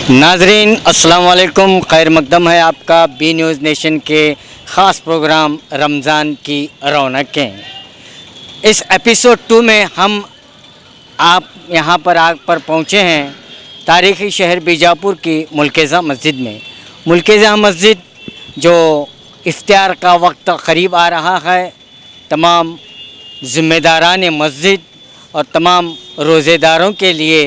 नाजरीन अस्सलाम वालेकुम, खैर मकदम है आपका बी न्यूज़ नेशन के ख़ास प्रोग्राम रमज़ान की रौनकें। इस एपिसोड 2 में हम आप यहाँ पर पहुँचे हैं तारीख़ी शहर बीजापुर की मुल्केज़ा मस्जिद में। मुल्केज़ा मस्जिद जो इफ्तार का वक्त क़रीब आ रहा है, तमाम ज़िम्मेदारान मस्जिद और तमाम रोज़ेदारों के लिए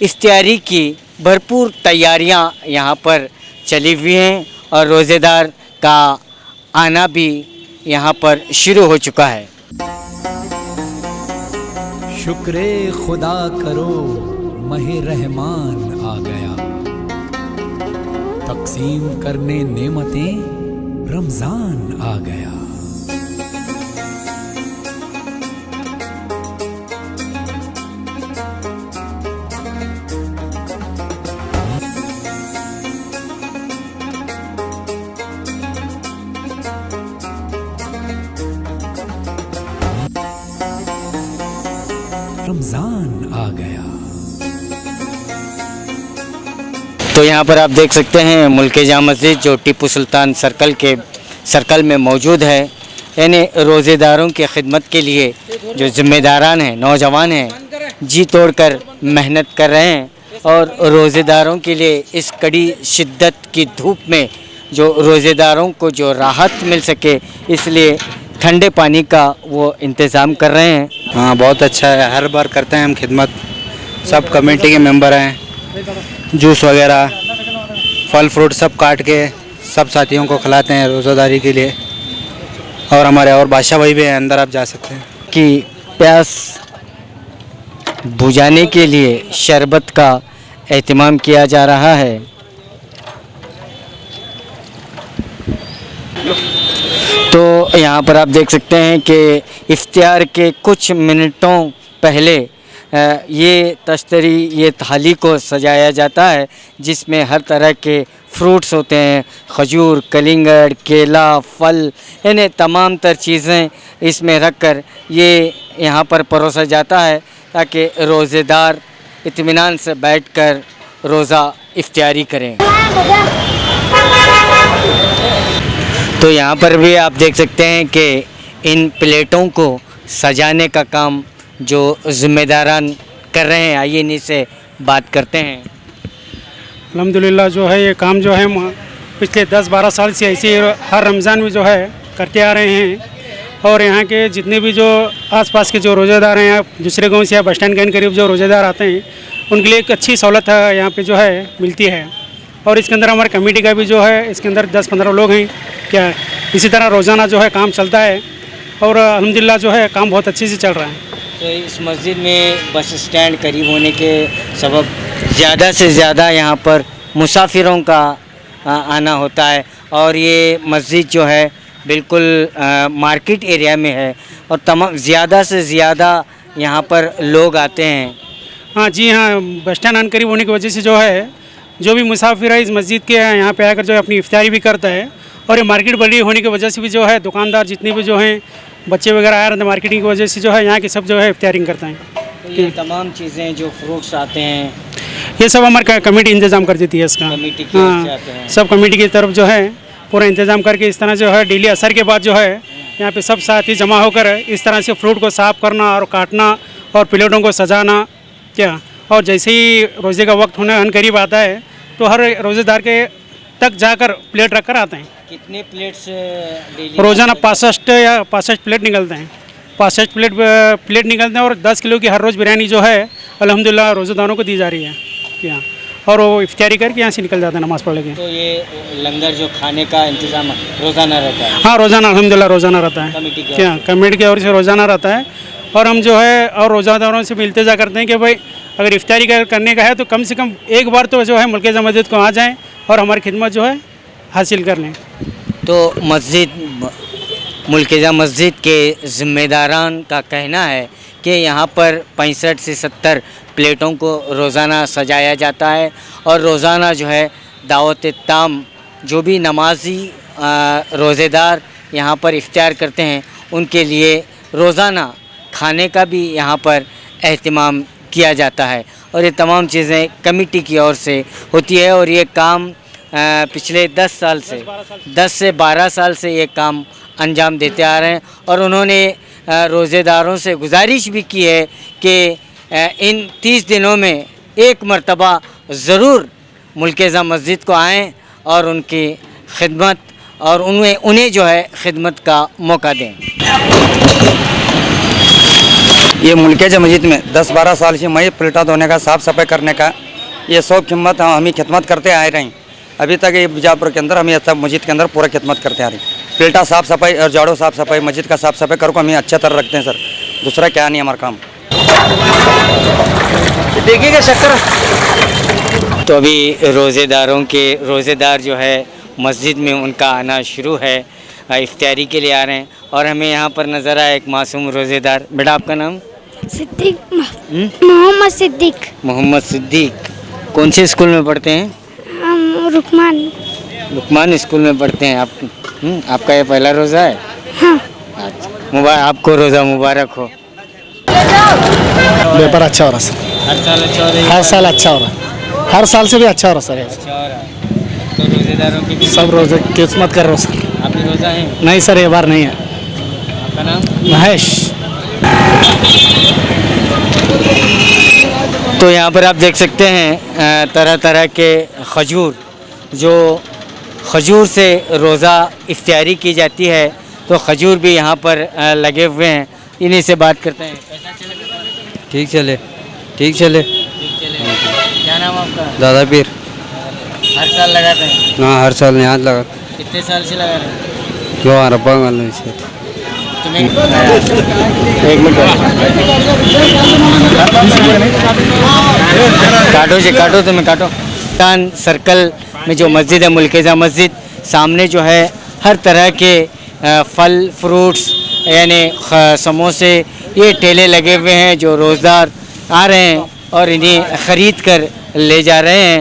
इफ्तारी की भरपूर तैयारियां यहाँ पर चली हुई हैं और रोज़ेदार का आना भी यहाँ पर शुरू हो चुका है। शुक्रे खुदा करो महे रहमान आ गया, तक़सीम करने नेमतें रमज़ान आ गया। रमज़ान आ गया। तो यहाँ पर आप देख सकते हैं मुल्केज़ा मस्जिद जो टीपू सुल्तान सर्कल में मौजूद है, यानी रोज़ेदारों की खिदमत के लिए जो ज़िम्मेदारान हैं, नौजवान हैं, जी तोड़कर मेहनत कर रहे हैं और रोज़ेदारों के लिए इस कड़ी शिद्दत की धूप में जो रोज़ेदारों को जो राहत मिल सके, इसलिए ठंडे पानी का वो इंतज़ाम कर रहे हैं। हाँ, बहुत अच्छा है, हर बार करते हैं हम खिदमत। सब कमेटी के मेंबर हैं, जूस वगैरह फल फ्रूट सब काट के सब साथियों को खिलाते हैं रोज़ादारी के लिए। और हमारे और बादशाह भाई भी हैं, अंदर आप जा सकते हैं। कि प्यास बुझाने के लिए शरबत का एहतमाम किया जा रहा है। तो यहाँ पर आप देख सकते हैं कि इफ्तार के कुछ मिनटों पहले ये थाली को सजाया जाता है, जिसमें हर तरह के फ्रूट्स होते हैं, खजूर, कलिंगड़, केला, फल, यानी तमाम तर चीज़ें इसमें रखकर ये यहाँ पर परोसा जाता है ताकि रोज़ेदार इत्मीनान से बैठकर रोज़ा इफ्तारी करें। तो यहाँ पर भी आप देख सकते हैं कि इन प्लेटों को सजाने का काम जो ज़िम्मेदारान कर रहे हैं, आइए इन्हीं से बात करते हैं। अल्हम्दुलिल्लाह जो है ये काम जो है पिछले 10-12 साल से ऐसे हर रमज़ान में जो है करते आ रहे हैं। और यहाँ के जितने भी जो आसपास के जो रोज़ेदार हैं, दूसरे गांव से या बस स्टैंड के करीब जो रोज़ेदार आते हैं, उनके लिए एक अच्छी सहूलत है यहाँ पे जो है मिलती है। और इसके अंदर हमारे कमेटी का भी जो है इसके अंदर 10-15 लोग हैं क्या। इसी तरह रोज़ाना जो है काम चलता है और अल्हम्दुलिल्लाह जो है काम बहुत अच्छे से चल रहा है। तो इस मस्जिद में बस स्टैंड करीब होने के सबब ज़्यादा से ज़्यादा यहाँ पर मुसाफिरों का आना होता है और ये मस्जिद जो है बिल्कुल मार्केट एरिया में है और तमाम ज़्यादा से ज़्यादा यहाँ पर लोग आते हैं। हाँ जी, हाँ, बस स्टैंड आन करीब होने की वजह से जो है जो भी मुसाफिर है इस मस्जिद के यहाँ पे आकर जो है अपनी इफ्तारी भी करता है। और ये मार्केट बड़ी होने की वजह से भी जो है दुकानदार जितने भी जो हैं बच्चे वगैरह आ रहे थे मार्केटिंग की वजह से जो है यहाँ के सब जो है इफ्तारिंग करते हैं। तो ये तमाम चीज़ें जो फ्रूट्स आते हैं ये सब हमारी कमेटी इंतज़ाम कर देती है इसका। कमेटी की ओर से आते हैं। सब कमेटी की तरफ जो है पूरा इंतज़ाम करके इस तरह जो है डेली असर के बाद जो है यहाँ पे सब साथी जमा होकर इस तरह से फ्रूट को साफ़ करना और काटना और प्लेटों को सजाना क्या। और जैसे ही रोज़े का वक्त होने करीब आता है तो हर रोज़ेदार के तक जाकर प्लेट रख कर आते हैं। कितने प्लेट्स डेली रोज़ाना 65 प्लेट निकलते हैं। 65 प्लेट निकलते हैं और 10 किलो की हर रोज़ बिरयानी जो है अल्हम्दुलिल्लाह रोज़ेदारों को दी जा रही है यहाँ। और वो इफ्तारी करके यहाँ से निकल जाते हैं नमाज़ पढ़ के। तो ये लंगर जो खाने का इंतज़ाम रोज़ाना रहता है? हाँ, रोज़ाना अल्हम्दुलिल्लाह रोज़ाना रहता है। कमेटी की ओर से रोज़ाना रहता है। और हम जो है और रोज़ादारों से भी इल्तिजा करते हैं कि भाई अगर इफ्तारी करने का है तो कम से कम एक बार तो जो है मुल्केज़ा मस्जिद को आ जाएँ और हमारी खिदमत जो है हासिल कर लें। तो मुल्केज़ा मस्जिद के ज़िम्मेदारान का कहना है कि यहाँ पर 65 से 70 प्लेटों को रोज़ाना सजाया जाता है और रोज़ाना जो है दावत ताम जो भी नमाजी रोज़ेदार यहाँ पर इफ्तार करते हैं उनके लिए रोज़ाना खाने का भी यहाँ पर एहतमाम किया जाता है। और ये तमाम चीज़ें कमेटी की ओर से होती है। और ये काम पिछले 10 से 12 साल से ये काम अंजाम देते आ रहे हैं। और उन्होंने रोज़ेदारों से गुजारिश भी की है कि इन 30 दिनों में एक मरतबा ज़रूर मुल्केज़ा मस्जिद को आएँ और उनकी खिदमत और उन्हें जो है खिदमत का मौका दें। ये मुल्केज़ा मस्जिद में 10-12 साल से मई प्लेटा धोने का, साफ़ सफाई करने का ये सब खिदमत हम ही खिदमत करते आए रहे हैं। अभी तक ये बीजापुर के अंदर हम ये सब मस्जिद के अंदर पूरा खिदमत करते आ रहे हैं। प्लेटा साफ़ सफाई और झाड़ू साफ़ सफाई, मस्जिद का साफ़ सफाई करके हमें अच्छा तरह रखते हैं सर। दूसरा क्या नहीं हमारा काम। देखिएगा शक्कर। तो अभी रोज़ेदार जो है मस्जिद में उनका आना शुरू है, इफ्तारी के लिए आ रहे हैं। और हमें यहाँ पर नज़र आया एक मासूम रोज़ेदार। बेटा आपका नाम? सिद्दीक, मोहम्मद सिद्दीक। मोहम्मद सिद्दीक। कौन से स्कूल में पढ़ते हैं? हम रुकमान स्कूल में पढ़ते हैं आप। आपका ये पहला रोज़ा है? हाँ। अच्छा, आपको रोज़ा मुबारक हो। व्यापार अच्छा हो रहा सर, हर साल अच्छा हो रहा है? हर साल अच्छा हो रहा है, हर साल से भी अच्छा हो रहा सर। अच्छा हो रहा है। तो रोज़ेदारों की भी सब रोजे किस्मत कर रहे हो सर। आप भी रोज़ा हैं? नहीं सर, ये बार नहीं है। आपका नाम? महेश। तो यहाँ पर आप देख सकते हैं तरह तरह के खजूर से रोज़ा इफ्तारी की जाती है। तो खजूर भी यहाँ पर लगे हुए हैं, इन्हीं से बात करते हैं। कैसा चले? ठीक चले, ठीक चले। क्या नाम आपका? दादा पीर। हर साल लगाते हैं? ना हर साल यहाँ लगा। कितने साल से लगा रहे हैं? क्यों अरबा मालूम से तुम्हें एक मिनट काटो तुम्हें काटो। कान सर्कल में जो मस्जिद है मुल्केज़ा मस्जिद, सामने जो है हर तरह के फल फ्रूट्स यानी समोसे ये ठेले लगे हुए हैं जो रोज़दार आ रहे हैं और इन्हें ख़रीद कर ले जा रहे हैं।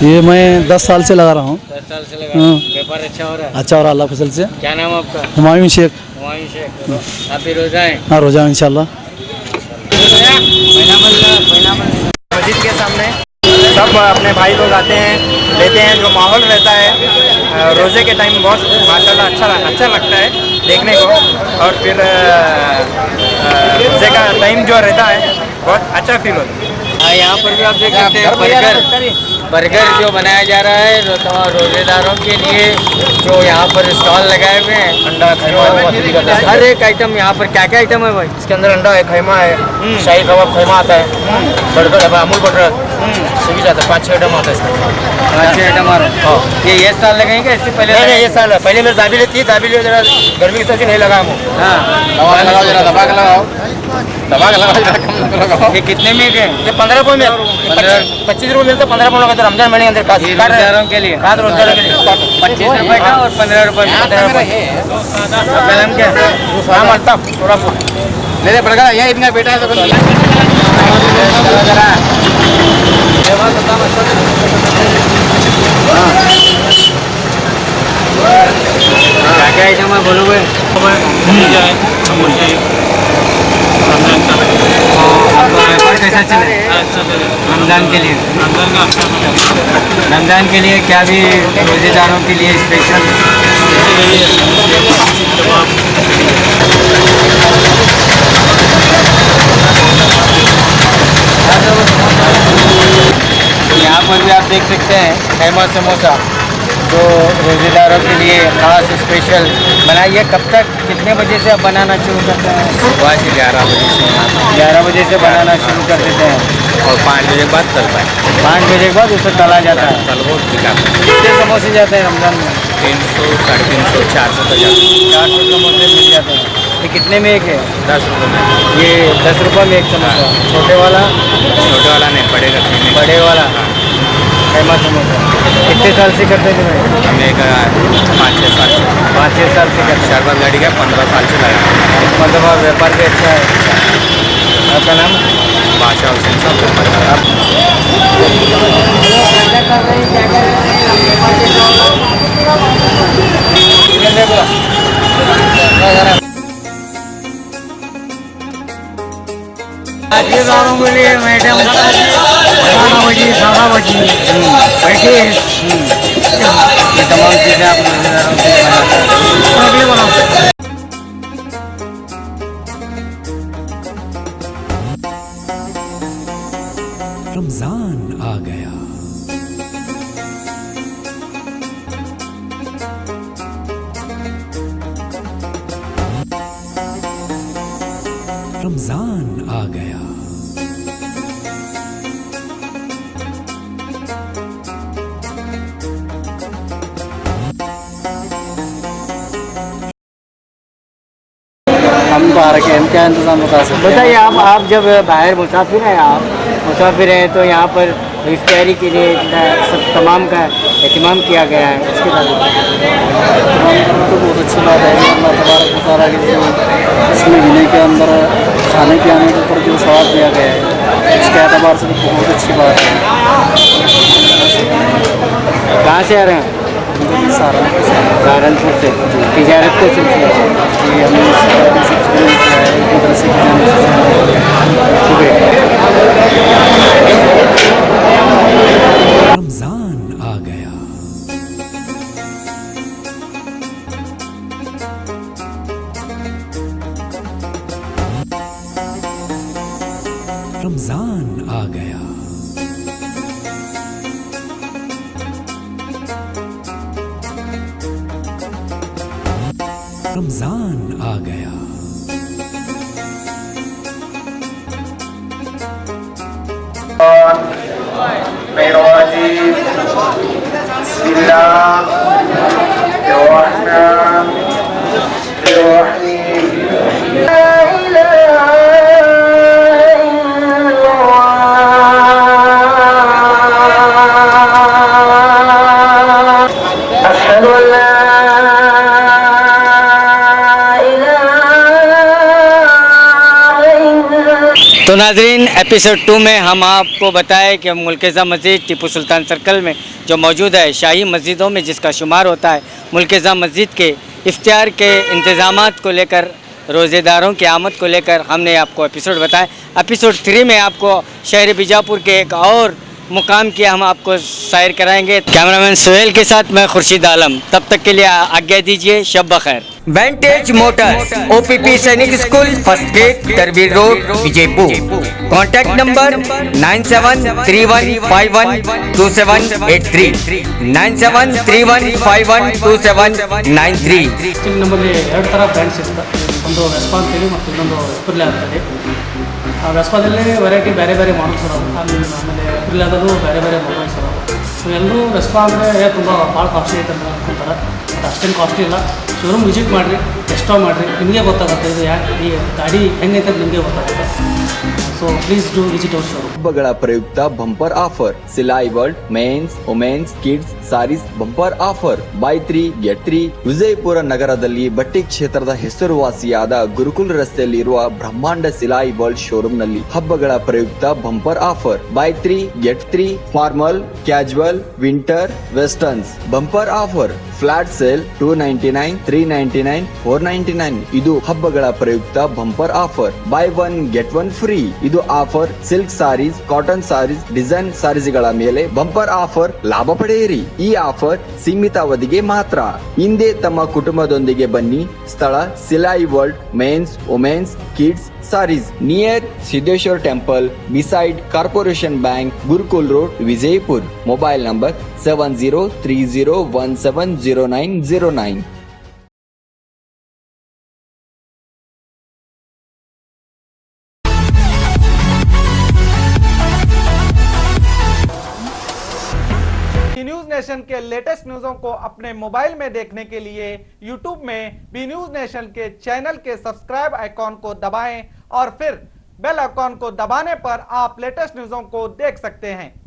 ये मैं 10 साल से लगा रहा हूँ। 10 साल से लगा रहे हैं। व्यापार अच्छा हो रहा है? अच्छा हो रहा अल्लाह फजल से। क्या नाम आपका? हुमायूं शेख। हुमायूं शेख। आप भी रोज़ा हैं? हाँ, रोजा इंशाल्लाह। मस्जिद के सामने सब अपने भाई लोग आते हैं, लेते हैं। जो माहौल रहता है रोज़े के टाइम बहुत माशाल्लाह अच्छा लगता है देखने को। और फिर रोज़े का टाइम जो रहता है बहुत अच्छा फील होता है। हाँ, यहाँ पर भी आप देख सकते हैं बर्गर जो बनाया जा रहा है रोज़ेदारों के लिए। जो यहाँ पर स्टॉल लगाए हुए हैं, अंडा खैमा, हर एक आइटम यहाँ पर क्या क्या आइटम है भाई? इसके अंदर अंडा है, खैमा है, शाही कबाब खैमा आता है, बर्गर है, अमूल बटर सभी जाता है। 5-6 आइटम आता है इसका। 5-6 आइटम आ रहा है। ये साल लगेंगे? इससे पहले नहीं, ये साल पहले मेरी दाबी थी, दाबी जरा गर्मी की वजह से नहीं लगा हम। हाँ, लगाओ जरा, दबा के लगाओ, ये कितने में गए? ये 15 रुपये में 25 रुपये मिलते, 15 रुपये लगाते रमजान महीने के अंदर। रोज़ेदारों के लिए 25 रुपये का और 15 रुपये में। आपका नाम क्या है? नाम अल्ताफ सोरापुर। मेरे बड़का यहाँ इनका बेटा है तो क्या क्या आइटम है बोलो भाई? आपका व्यापार कैसा चले रमज़ान के लिए? रमज़ान के लिए क्या भी रोज़ेदारों के लिए स्पेशल? यहाँ पर भी आप देख सकते हैं खैमा समोसा जो रोज़ेदारों के लिए ख़ास स्पेशल बनाई है। कब तक कितने बजे से आप बनाना शुरू करते हैं? सुबह से 11 बजे से 11 बजे से बनाना शुरू कर देते हैं और 5 बजे बाद चलता है। 5 बजे के बाद उसे तला जाता है। कितने समोसे जाते हैं रमज़ान में? 300, 350, 400 तक जाता है। 400 समोसे मिल जाते हैं। ये कितने में एक है? 10 रुपये में। ये 10 रुपये में एक समोसा। छोटे वाला? छोटे वाला नहीं, बड़े रखने में। बड़े वाला खैमा समोसा। कितने साल से करते थे भाई? हमने 5-6 साल से। 5-6 साल से करते हैं। शरबत गाड़ी का 15 साल से लगा। मतलब और व्यापार भी अच्छा है। आपका नाम? बादशाह हुसैन साहब। ये रोजेदारों के लिए मैडम बनाना भजी, सादा भजी, पैटीज, ये तमाम चीज़ें आप रोजेदारों के लिए बनाते हैं। अगले बनाओ। रमजान आ गया। रमजान आ गया। हम तो आ रखे हैं, क्या इंतज़ाम बता सकते हैं? बताइए आप जब बाहर मुसाफिर हैं, आप मुसाफिर हैं तो यहाँ पर इफ्तारी के लिए सब तमाम का एहतमाम किया गया है, उसके बाद तो बहुत अच्छी बात है कि अल्लाह तबारक व तआला के जो इस महीने के अंदर खाने पीने के ऊपर जो सवाब दिया गया है, इसके एतबार से तो बहुत अच्छी बात है। कहाँ से आ रहे हैं? सहारनपुर से। तिजारत को सिलसिला कि हमें मदरसे की रमजान आ गया। रमजान आ गया। रमजान आ गया। तो नाजरीन, एपिसोड 2 में हम आपको बताएं कि मुल्केज़ा मस्जिद टीपू सुल्तान सर्कल में जो मौजूद है, शाही मस्जिदों में जिसका शुमार होता है, मुल्केज़ा मस्जिद के इफ्तार के इंतज़ामात को लेकर, रोज़ेदारों की आमद को लेकर हमने आपको एपिसोड बताया। एपिसोड 3 में आपको शहर बीजापुर के एक और मुकाम की हम आपको सैर कराएंगे। कैमरामैन सोहेल के साथ मैं खुर्शीद आलम। तब तक के लिए आज्ञा दीजिए। शब बखैर। वेंटेज मोटर्स, OPP सैनिक स्कूल, फर्स्ट गेट, तरबीर road, Vijayapur. Contact number 9731512783, 9731512793। Actually ನಮ್ಮಲ್ಲಿ ಎರಡು ಥರ ಬ್ರ್ಯಾಂಡ್ಸ್ ಇರ್ತದೆ. ಒಂದು ವೆಸ್ಪಾ ಅಂತೇಳಿ ಮತ್ತು ಇನ್ನೊಂದು ಎಪ್ರಿಲ್ ಅಂತೇಳಿ. ಆ ವೆಸ್ಪಾದಲ್ಲಿ ವೆರೈಟಿ ಬೇರೆ ಬೇರೆ ಮಾಡಲ್ಸ್ ಅದಾವೆ, ಆಮೇಲೆ ಎಪ್ರಿಲಾದಲ್ಲೂ ಬೇರೆ ಬೇರೆ ಮಾಡಲ್ಸ್ ಅದಾವೆ. ಸೊ ಎಲ್ಲರೂ ವೆಸ್ಪಾ ಅಂದರೆ ತುಂಬ ಭಾಳ ಕಾಸ್ಟ್ಲಿ ಐತೆ ಅಂತ ಅನ್ಕೊಂತಾರೆ. ಬಟ್ ಅಷ್ಟೇನು ಕಾಸ್ಟ್ಲಿ ಇಲ್ಲ. ಶೋರೂಮ್ ವಿಸಿಟ್ ಮಾಡಿರಿ, ಟೆಸ್ಟ್ ಮಾಡಿರಿ, ನಿಮಗೆ ಗೊತ್ತಾಗುತ್ತೆ ಇದು ಯಾಕೆ ಈ ಗಾಡಿ ಹೆಂಗೈತೆ ಅಂತ ನಿಮಗೆ ಗೊತ್ತಾಗುತ್ತೆ. So please do visit our showroom. ಹಬ್ಬಗಳ ಪ್ರಯುಕ್ತ bumper offer. Silai world men's, women's, kids sarees bumper offer. Buy 3 get 3. Vijayapura ನಗರದಲ್ಲಿ ಬಟ್ಟೆ ಕ್ಷೇತ್ರದ ಹೆಸರುವಾಸಿಯಾದ ಗುರುಕುಲ್ ರಸ್ತೆಯಲ್ಲಿರುವ ಬ್ರಹ್ಮಾಂಡ ಸಿಲಾಯಿ ವರ್ಲ್ಡ್ ಶೋರೂಮ್ ನಲ್ಲಿ ಹಬ್ಬಗಳ ಪ್ರಯುಕ್ತ bumper offer. Buy 3 get 3. Formal, casual, winter, westerns bumper offer. Flat sale 299, 399, 499. ಇದು ಹಬ್ಬಗಳ ಪ್ರಯುಕ್ತ bumper offer. Buy 1 get 1 free. ಇದು offer silk sarees, cotton sarees, design ಸಾರೀಸ್ಗಳ ಮೇಲೆ ಬಂಪರ್ ಆಫರ್ ಲಾಭ ಪಡೆಯಿರಿ. ಈ ಆಫರ್ ಸೀಮಿತ ಅವಧಿಗೆ ಮಾತ್ರ. ಹಿಂದೆ ತಮ್ಮ ಕುಟುಂಬದೊಂದಿಗೆ ಬನ್ನಿ. ಸ್ಥಳ Silai world men's, women's, kids sarees, near Siddheshwar temple, beside corporation bank, Gurukul road, Vijayapur. Mobile number 7030170909. News nation के लेटेस्ट न्यूज़ों को अपने मोबाइल में देखने के लिए यूट्यूब में बी न्यूज नेशन के चैनल के सब्सक्राइब आइकॉन को दबाएं और फिर बेल आइकॉन को दबाने पर आप लेटेस्ट न्यूज़ों को देख सकते हैं।